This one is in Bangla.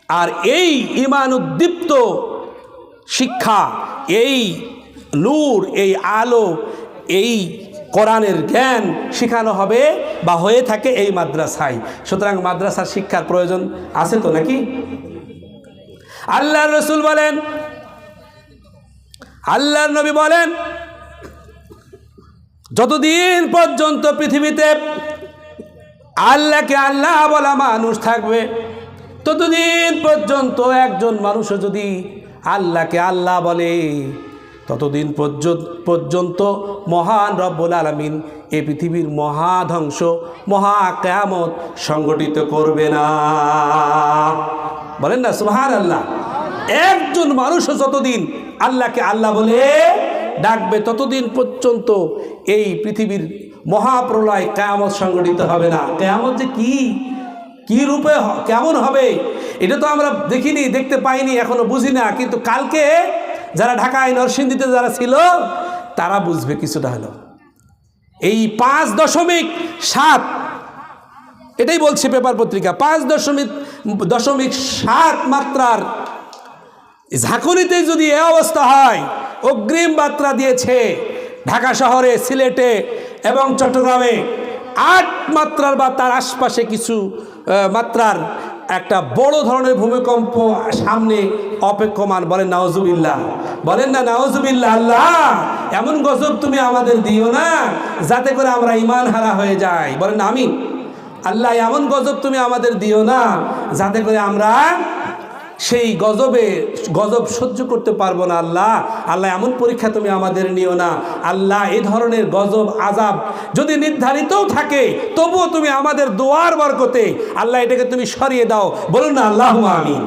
আর এই ঈমান উদ্দীপ্ত শিক্ষা, এই নূর, এই আলো, এই কোরআনের জ্ঞান শেখানো হবে বা হয়ে থাকে এই মাদ্রাসায়। সুতরাং মাদ্রাসার শিক্ষার প্রয়োজন আছে তো নাকি? আল্লাহর রাসূল বলেন, আল্লাহর নবী বলেন, যতদিন পর্যন্ত পৃথিবীতে আল্লাহকে আল্লাহ বলা মানুষ থাকবে, ততদিন পর্যন্ত একজন মানুষও যদি আল্লাহকে আল্লাহ বলে, ততদিন পর্যন্ত মহান রব্বুল আলামিন এই পৃথিবীর মহাধ্বংস, মহা কিয়ামত সংগঠিত করবে না। বলেন না সুবহানাল্লাহ। একজন মানুষও যতদিন আল্লাহকে আল্লাহ বলে ডাকবে, ততদিন পর্যন্ত এই পৃথিবীর মহাপ্রলয় কিয়ামত সংগঠিত হবে না। কিয়ামত যে কি রূপে কেমন হবে এটা তো আমরা দেখিনি, দেখতে পাইনি, এখনো বুঝি না, কিন্তু কালকে যারা ঢাকায় নরসিংদীতে যারা ছিল তারা বুঝবে কিছুটা হলো। এই 5.7, এটাই বলছে পেপার পত্রিকা, 5.7 মাত্রার ঝাঁকুনিতে যদি এ অবস্থা হয়, অগ্রিম মাত্রা দিয়েছে ঢাকা শহরে, সিলেটে এবং চট্টগ্রামে 8 মাত্রার বা তার আশপাশে কিছু মাত্রার একটা বড় ধরনের ভূমিকম্প সামনে অপেক্ষমান। বলেন নাউজুবিল্লাহ, বলেন না নাউজুবিল্লাহ। আল্লাহ এমন গজব তুমি আমাদের দিও না যাতে করে আমরা ঈমান হারা হয়ে যাই। বলেন আমিন। আল্লাহ এমন গজব তুমি আমাদের দিও না যাতে করে আমরা সেই গজব সহ্য করতে পারবো না। আল্লাহ এমন পরীক্ষা তুমি আমাদের নিও না। আল্লাহ এই ধরনের গজব আযাব যদি নির্ধারিতও থাকে, তবুও তুমি আমাদের দোয়ার বরকতে আল্লাহ এটাকে তুমি সরিয়ে দাও। বলুন না আল্লাহুম্মা আমিন।